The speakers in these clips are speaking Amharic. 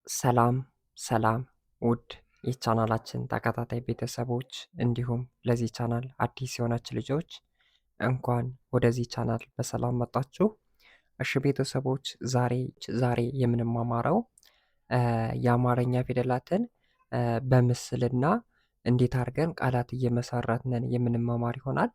ሰላም ሰላም ውድ የቻናላችን ተከታታይ ቤተሰቦች እንዲሁም ለዚህ ቻናል አዲስ የሆናችሁ ልጆች እንኳን ወደዚህ ቻናል በሰላም መጣችሁ። እሺ ቤተሰቦች ዛሬ የምንማማረው የአማርኛ ፊደላትን በምስልና እንዴት አድርገን ቃላት እየመሰረትን የምንማማር ይሆናል።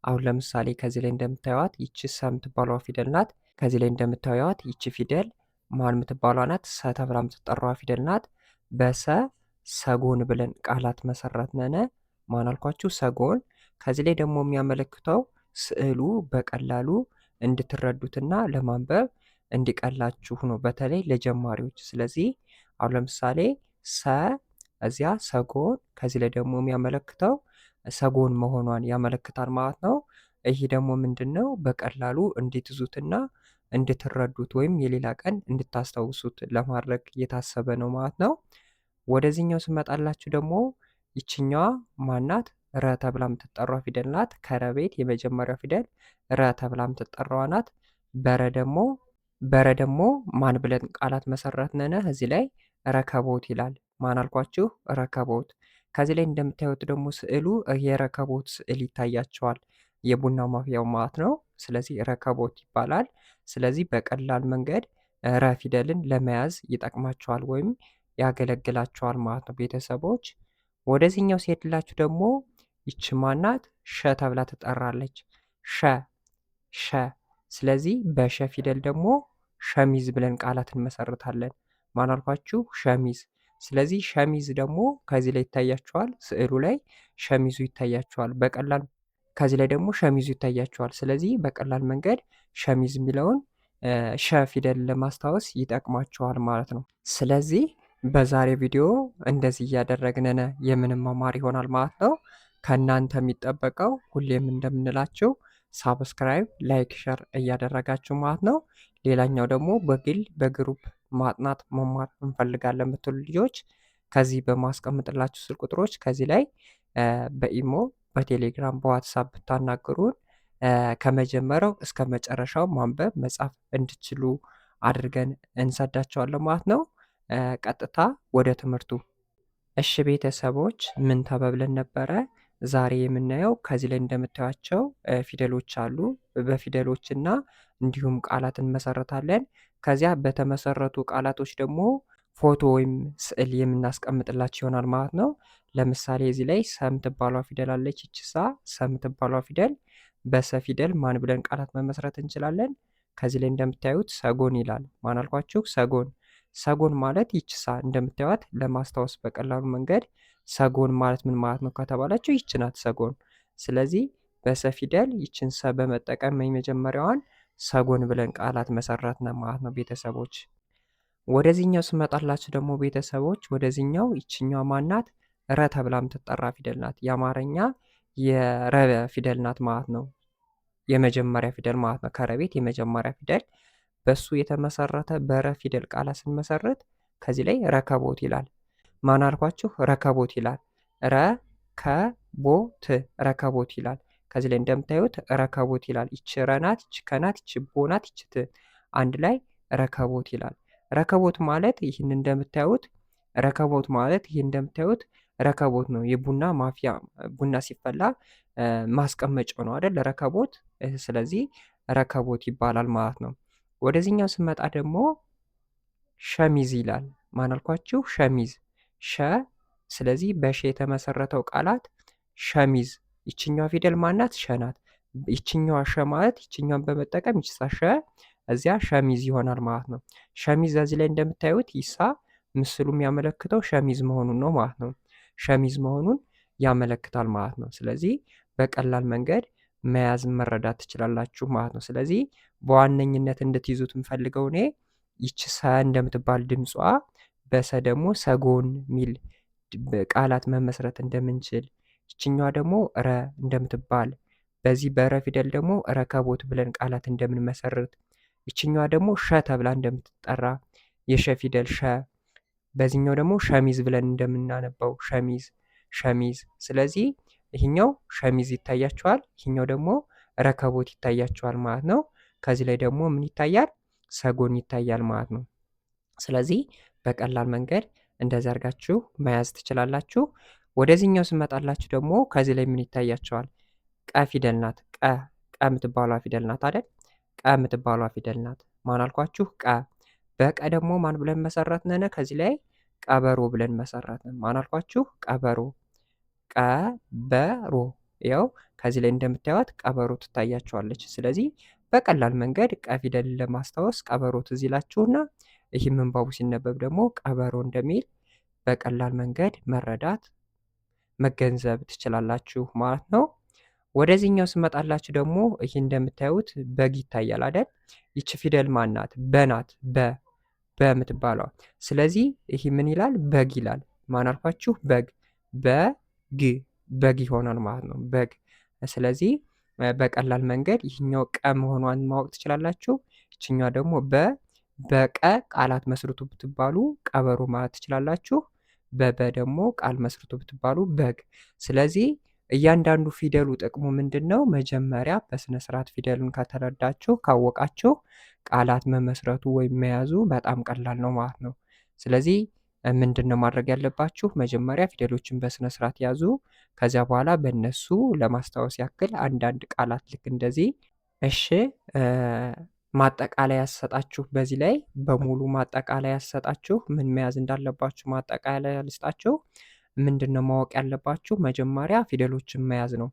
አሁን ለምሳሌ ከዚህ ላይ እንደምታዩት ይቺ ሰ የምትባለዋ ፊደል ናት። ከዚህ ላይ እንደምታዩት ይቺ ፊደል ማን የምትባለዋ ናት? ሰ ተብላ የምትጠራዋ ፊደል ናት። በሰ ሰጎን ብለን ቃላት መሰረትነን። ማን አልኳችሁ? ሰጎን። ከዚህ ላይ ደግሞ የሚያመለክተው ስዕሉ በቀላሉ እንድትረዱትና ለማንበብ እንዲቀላችሁ ነው፣ በተለይ ለጀማሪዎች። ስለዚህ አሁን ለምሳሌ ሰ እዚያ ሰጎን፣ ከዚህ ላይ ደግሞ የሚያመለክተው ሰጎን መሆኗን ያመለክታል ማለት ነው። ይህ ደግሞ ምንድን ነው? በቀላሉ እንድትይዙትና እንድትረዱት ወይም የሌላ ቀን እንድታስታውሱት ለማድረግ የታሰበ ነው ማለት ነው። ወደዚህኛው ስመጣላችሁ ደግሞ ይችኛዋ ማናት? ረ ተብላ የምትጠራዋ ፊደል ናት። ከረ ቤት የመጀመሪያው ፊደል ረ ተብላ የምትጠራዋ ናት። በረ ደግሞ ማን ብለን ቃላት መሰረትነን? እዚህ ላይ ረከቦት ይላል። ማን አልኳችሁ? ረከቦት። ከዚህ ላይ እንደምታዩት ደግሞ ስዕሉ የረከቦት ስዕል ይታያቸዋል፣ የቡና ማፍያው ማለት ነው። ስለዚህ ረከቦት ይባላል። ስለዚህ በቀላል መንገድ ረ ፊደልን ለመያዝ ይጠቅማቸዋል ወይም ያገለግላቸዋል ማለት ነው ቤተሰቦች። ወደዚህኛው ሲሄድላችሁ ደግሞ ይች ማናት? ሸ ተብላ ትጠራለች። ሸ። ስለዚህ በሸ ፊደል ደግሞ ሸሚዝ ብለን ቃላት እንመሰርታለን። ማን አልኳችሁ? ሸሚዝ። ስለዚህ ሸሚዝ ደግሞ ከዚህ ላይ ይታያቸዋል፣ ስዕሉ ላይ ሸሚዙ ይታያቸዋል። ከዚህ ላይ ደግሞ ሸሚዙ ይታያቸዋል። ስለዚህ በቀላል መንገድ ሸሚዝ የሚለውን ሸ ፊደል ለማስታወስ ይጠቅማቸዋል ማለት ነው። ስለዚህ በዛሬ ቪዲዮ እንደዚህ እያደረግን የምንማማር ይሆናል ማለት ነው። ከእናንተ የሚጠበቀው ሁሌም እንደምንላችሁ ሳብስክራይብ፣ ላይክ፣ ሸር እያደረጋችሁ ማለት ነው። ሌላኛው ደግሞ በግል በግሩፕ ማጥናት መማር እንፈልጋለን የምትሉ ልጆች ከዚህ በማስቀምጥላችሁ ስልክ ቁጥሮች ከዚህ ላይ በኢሞ፣ በቴሌግራም፣ በዋትሳፕ ብታናግሩን ከመጀመሪያው እስከ መጨረሻው ማንበብ መጻፍ እንድችሉ አድርገን እንሰዳቸዋለን ማለት ነው። ቀጥታ ወደ ትምህርቱ። እሺ ቤተሰቦች ምን ተባብለን ነበረ? ዛሬ የምናየው ከዚህ ላይ እንደምታዩቸው ፊደሎች አሉ። በፊደሎችና እንዲሁም ቃላት እንመሰረታለን። ከዚያ በተመሰረቱ ቃላቶች ደግሞ ፎቶ ወይም ስዕል የምናስቀምጥላቸው ይሆናል ማለት ነው። ለምሳሌ እዚህ ላይ ሰ የምትባሏ ፊደል አለች። ይቺ ሰ የምትባሏ ፊደል በሰ ፊደል ማን ብለን ቃላት መመስረት እንችላለን? ከዚህ ላይ እንደምታዩት ሰጎን ይላል። ማን አልኳችሁ? ሰጎን። ሰጎን ማለት ይች ሳ እንደምታዩት ለማስታወስ በቀላሉ መንገድ ሰጎን ማለት ምን ማለት ነው ከተባላችሁ ይች ናት ሰጎን። ስለዚህ በሰ ፊደል ይችን ሰ በመጠቀም የመጀመሪያዋን ሰጎን ብለን ቃላት መሰረትን ማለት ነው ቤተሰቦች። ወደዚህኛው ስመጣላችሁ ደግሞ ቤተሰቦች ወደዚህኛው ይችኛዋ ማናት? ረ ተብላ የምትጠራ ፊደል ናት። የአማርኛ የረ ፊደል ናት ማለት ነው። የመጀመሪያ ፊደል ማለት ነው። ከረ ቤት የመጀመሪያ ፊደል በሱ የተመሰረተ በረ ፊደል ቃላት ስንመሰርት ከዚህ ላይ ረከቦት ይላል። ማን አልኳችሁ? ረከቦት ይላል። ረከቦት ረከቦት ይላል። ከዚህ ላይ እንደምታዩት ረከቦት ይላል። ይች ረናት፣ ይች ከናት፣ ይች ቦናት፣ ይች ት አንድ ላይ ረከቦት ይላል። ረከቦት ማለት ይህን እንደምታዩት ረከቦት ነው። የቡና ማፍያ ቡና ሲፈላ ማስቀመጫው ነው አይደል? ረከቦት። ስለዚህ ረከቦት ይባላል ማለት ነው። ወደዚህኛው ስመጣ ደግሞ ሸሚዝ ይላል። ማን አልኳችሁ? ሸሚዝ። ስለዚህ በሸ የተመሰረተው ቃላት ሸሚዝ። ይችኛዋ ፊደል ማናት? ሸ ናት። ይችኛዋ ሸ ማለት ይችኛዋን በመጠቀም ይችሳ ሸ እዚያ ሸሚዝ ይሆናል ማለት ነው። ሸሚዝ እዚህ ላይ እንደምታዩት ይሳ ምስሉ የሚያመለክተው ሸሚዝ መሆኑን ነው ማለት ነው። ሸሚዝ መሆኑን ያመለክታል ማለት ነው። ስለዚህ በቀላል መንገድ መያዝ መረዳት ትችላላችሁ ማለት ነው። ስለዚህ በዋነኝነት እንድትይዙት የምፈልገው እኔ ይች ሰ እንደምትባል ድምጿ በሰ ደግሞ ሰጎን ሚል ቃላት መመስረት እንደምንችል፣ ይችኛዋ ደግሞ ረ እንደምትባል በዚህ በረ ፊደል ደግሞ ረከቦት ብለን ቃላት እንደምንመሰርት፣ ይችኛዋ ደግሞ ሸ ተብላ እንደምትጠራ የሸ ፊደል ሸ፣ በዚህኛው ደግሞ ሸሚዝ ብለን እንደምናነባው ሸሚዝ። ስለዚህ ይህኛው ሸሚዝ ይታያቸዋል፣ ይህኛው ደግሞ ረከቦት ይታያቸዋል ማለት ነው። ከዚህ ላይ ደግሞ ምን ይታያል? ሰጎን ይታያል ማለት ነው። ስለዚህ በቀላል መንገድ እንደዚህ አድርጋችሁ መያዝ ትችላላችሁ። ወደዚህኛው ስመጣላችሁ ደግሞ ከዚህ ላይ ምን ይታያቸዋል? ቀ ፊደል ናት። ቀ የምትባሏ ፊደል ናት አይደል? ቀ የምትባሏ ፊደል ናት። ማን አልኳችሁ? ቀ። በቀ ደግሞ ማን ብለን መሰረትነን? ከዚህ ላይ ቀበሮ ብለን መሰረትን። ማን አልኳችሁ? ቀበሮ። ቀበሮ። ያው ከዚህ ላይ እንደምታዩት ቀበሮ ትታያቸዋለች። ስለዚህ በቀላል መንገድ ቀ ፊደልን ለማስታወስ ቀበሮ ትዝ ይላችሁና ይህ ምንባቡ ሲነበብ ደግሞ ቀበሮ እንደሚል በቀላል መንገድ መረዳት መገንዘብ ትችላላችሁ ማለት ነው። ወደዚህኛው ስመጣላችሁ ደግሞ ይህ እንደምታዩት በግ ይታያል አይደል? ይቺ ፊደል ማን ናት? በ ናት። በምትባለዋ። ስለዚህ ይህ ምን ይላል? በግ ይላል። ማን አልኳችሁ? በግ። በግ ይሆናል ማለት ነው። በግ። ስለዚህ በቀላል መንገድ ይህኛው ቀ መሆኗን ማወቅ ትችላላችሁ። ይችኛዋ ደግሞ በቀ ቃላት መስርቱ ብትባሉ ቀበሮ ማለት ትችላላችሁ። በበ ደግሞ ቃል መስርቱ ብትባሉ በግ። ስለዚህ እያንዳንዱ ፊደሉ ጥቅሙ ምንድን ነው? መጀመሪያ በስነ ስርዓት ፊደሉን ከተረዳችሁ ካወቃችሁ ቃላት መመስረቱ ወይም መያዙ በጣም ቀላል ነው ማለት ነው። ስለዚህ ምንድን ነው ማድረግ ያለባችሁ? መጀመሪያ ፊደሎችን በስነ ስርዓት ያዙ። ከዚያ በኋላ በእነሱ ለማስታወስ ያክል አንዳንድ ቃላት ልክ እንደዚህ። እሺ ማጠቃለያ ያሰጣችሁ በዚህ ላይ በሙሉ ማጠቃለያ ያሰጣችሁ ምን መያዝ እንዳለባችሁ ማጠቃለያ ልስጣችሁ። ምንድን ነው ማወቅ ያለባችሁ? መጀመሪያ ፊደሎችን መያዝ ነው።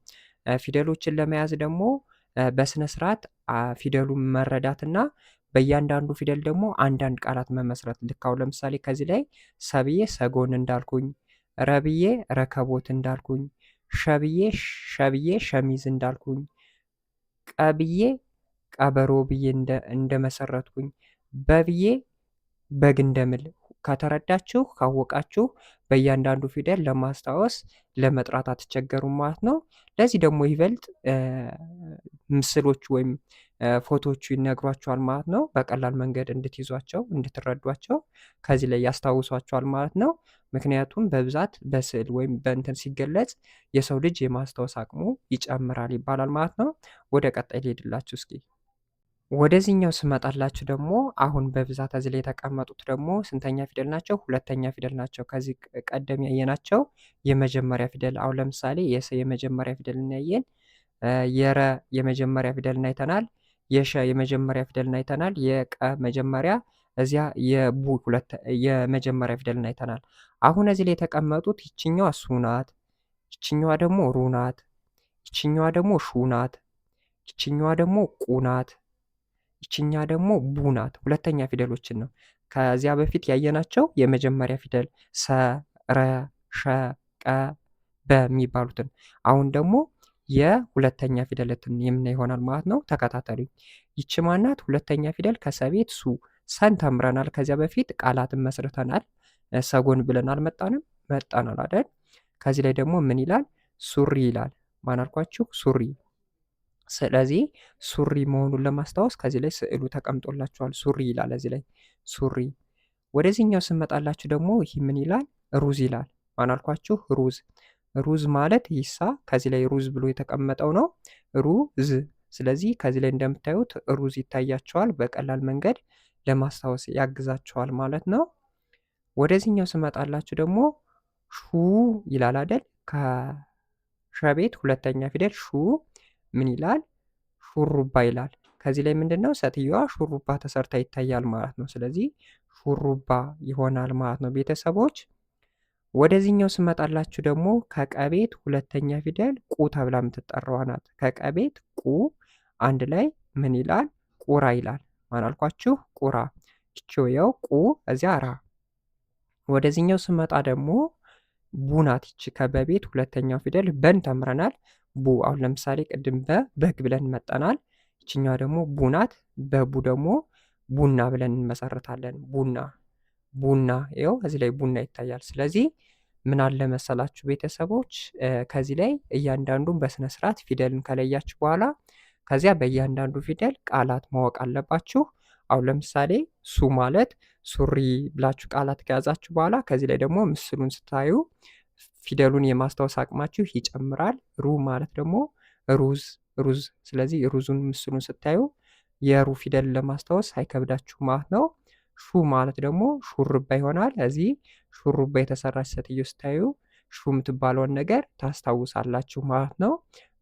ፊደሎችን ለመያዝ ደግሞ በስነ ስርዓት ፊደሉን መረዳትና በእያንዳንዱ ፊደል ደግሞ አንዳንድ ቃላት መመስረት። ልክ አሁን ለምሳሌ ከዚህ ላይ ሰብዬ ሰጎን እንዳልኩኝ፣ ረብዬ ረከቦት እንዳልኩኝ፣ ሸብዬ ሸሚዝ እንዳልኩኝ፣ ቀብዬ ቀበሮ ብዬ እንደመሰረትኩኝ፣ በብዬ በግ እንደምል ከተረዳችሁ ካወቃችሁ በእያንዳንዱ ፊደል ለማስታወስ ለመጥራት አትቸገሩም ማለት ነው። ለዚህ ደግሞ ይበልጥ ምስሎች ወይም ፎቶዎቹ ይነግሯቸዋል ማለት ነው። በቀላል መንገድ እንድትይዟቸው እንድትረዷቸው ከዚህ ላይ ያስታውሷቸዋል ማለት ነው። ምክንያቱም በብዛት በስዕል ወይም በእንትን ሲገለጽ የሰው ልጅ የማስታወስ አቅሙ ይጨምራል ይባላል ማለት ነው። ወደ ቀጣይ ልሄድላችሁ እስኪ። ወደዚህኛው ስመጣላችሁ ደግሞ አሁን በብዛት እዚህ ላይ የተቀመጡት ደግሞ ስንተኛ ፊደል ናቸው? ሁለተኛ ፊደል ናቸው። ከዚህ ቀደም ያየናቸው የመጀመሪያ ፊደል። አሁን ለምሳሌ የሰ የመጀመሪያ ፊደል እናያየን፣ የረ የመጀመሪያ ፊደል አይተናል፣ የሸ የመጀመሪያ ፊደል አይተናል፣ የቀ መጀመሪያ፣ እዚያ የቡ የመጀመሪያ ፊደል አይተናል። አሁን እዚህ ላይ የተቀመጡት ይችኛዋ ሱ ናት፣ ይችኛዋ ደግሞ ሩ ናት፣ ይችኛዋ ደግሞ ሹ ናት፣ ይችኛዋ ደግሞ ቁ ናት፣ ይችኛ ደግሞ ቡ ናት። ሁለተኛ ፊደሎችን ነው። ከዚያ በፊት ያየናቸው የመጀመሪያ ፊደል ሰ፣ ረ፣ ሸ፣ ቀ፣ በ የሚባሉትን። አሁን ደግሞ የሁለተኛ ፊደላትን የምናይ ይሆናል ማለት ነው። ተከታተሉኝ። ይቺ ማናት? ሁለተኛ ፊደል ከሰቤት ሱ። ሰን ተምረናል ከዚያ በፊት ቃላትን መስርተናል። ሰጎን ብለን አልመጣንም? መጣናል አይደል? ከዚህ ላይ ደግሞ ምን ይላል? ሱሪ ይላል። ማን አልኳችሁ? ሱሪ። ስለዚህ ሱሪ መሆኑን ለማስታወስ ከዚህ ላይ ስዕሉ ተቀምጦላችኋል። ሱሪ ይላል እዚህ ላይ ሱሪ። ወደዚህኛው ስመጣላችሁ ደግሞ ይህ ምን ይላል? ሩዝ ይላል። ማን አልኳችሁ? ሩዝ። ሩዝ ማለት ይሳ ከዚህ ላይ ሩዝ ብሎ የተቀመጠው ነው። ሩዝ። ስለዚህ ከዚህ ላይ እንደምታዩት ሩዝ ይታያቸዋል። በቀላል መንገድ ለማስታወስ ያግዛቸዋል ማለት ነው። ወደዚህኛው ስመጣላችሁ ደግሞ ሹ ይላል አይደል? ከሸቤት ሁለተኛ ፊደል ሹ ምን ይላል? ሹሩባ ይላል። ከዚህ ላይ ምንድን ነው? ሴትየዋ ሹሩባ ተሰርታ ይታያል ማለት ነው። ስለዚህ ሹሩባ ይሆናል ማለት ነው ቤተሰቦች። ወደዚህኛው ስመጣላችሁ ደግሞ ከቀቤት ሁለተኛ ፊደል ቁ ተብላ የምትጠራዋ ናት። ከቀቤት ቁ አንድ ላይ ምን ይላል? ቁራ ይላል። ማን አልኳችሁ? ቁራ። ይችው ቁ እዚያ ራ። ወደዚህኛው ስመጣ ደግሞ ቡ ናት። ይቺ ከበቤት ሁለተኛው ፊደል በን ተምረናል። ቡ አሁን ለምሳሌ ቅድም በግ ብለን መጠናል። ይችኛዋ ደግሞ ቡ ናት። በቡ ደግሞ ቡና ብለን እንመሰርታለን። ቡና ይኸው እዚህ ላይ ቡና ይታያል። ስለዚህ ምን አለ መሰላችሁ ቤተሰቦች፣ ከዚህ ላይ እያንዳንዱን በስነ ስርዓት ፊደልን ከለያችሁ በኋላ ከዚያ በእያንዳንዱ ፊደል ቃላት ማወቅ አለባችሁ። አሁን ለምሳሌ ሱ ማለት ሱሪ ብላችሁ ቃላት ከያዛችሁ በኋላ ከዚህ ላይ ደግሞ ምስሉን ስታዩ ፊደሉን የማስታወስ አቅማችሁ ይጨምራል። ሩ ማለት ደግሞ ሩዝ። ስለዚህ ሩዙን ምስሉን ስታዩ የሩ ፊደል ለማስታወስ አይከብዳችሁ ማለት ነው። ሹ ማለት ደግሞ ሹርባ ይሆናል። እዚህ ሹሩባ የተሰራች ሴትዮ ስታዩ ሹ የምትባለውን ነገር ታስታውሳላችሁ ማለት ነው።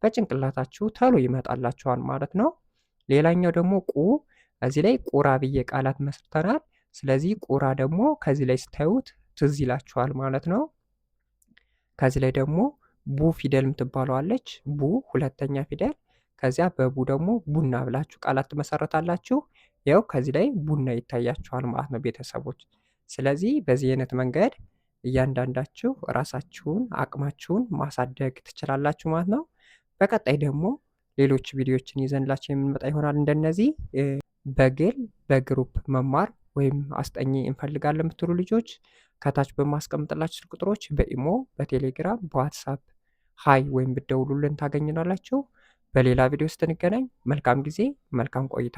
በጭንቅላታችሁ ተሎ ይመጣላችኋል ማለት ነው። ሌላኛው ደግሞ ቁ፣ እዚህ ላይ ቁራ ብዬ ቃላት መስርተናል። ስለዚህ ቁራ ደግሞ ከዚህ ላይ ስታዩት ትዝ ይላችኋል ማለት ነው። ከዚህ ላይ ደግሞ ቡ ፊደል የምትባለዋለች። ቡ ሁለተኛ ፊደል። ከዚያ በቡ ደግሞ ቡና ብላችሁ ቃላት ትመሰረታላችሁ። ያው ከዚህ ላይ ቡና ይታያችኋል ማለት ነው ቤተሰቦች። ስለዚህ በዚህ አይነት መንገድ እያንዳንዳችሁ ራሳችሁን አቅማችሁን ማሳደግ ትችላላችሁ ማለት ነው። በቀጣይ ደግሞ ሌሎች ቪዲዮዎችን ይዘንላችሁ የምንመጣ ይሆናል። እንደነዚህ በግል በግሩፕ መማር ወይም አስጠኚ እንፈልጋለን የምትሉ ልጆች ከታች በማስቀምጥላችሁ ስልክ ቁጥሮች በኢሞ፣ በቴሌግራም፣ በዋትሳፕ ሀይ ወይም ብትደውሉልን ታገኙናላችሁ። በሌላ ቪዲዮ ውስጥ እንገናኝ። መልካም ጊዜ፣ መልካም ቆይታ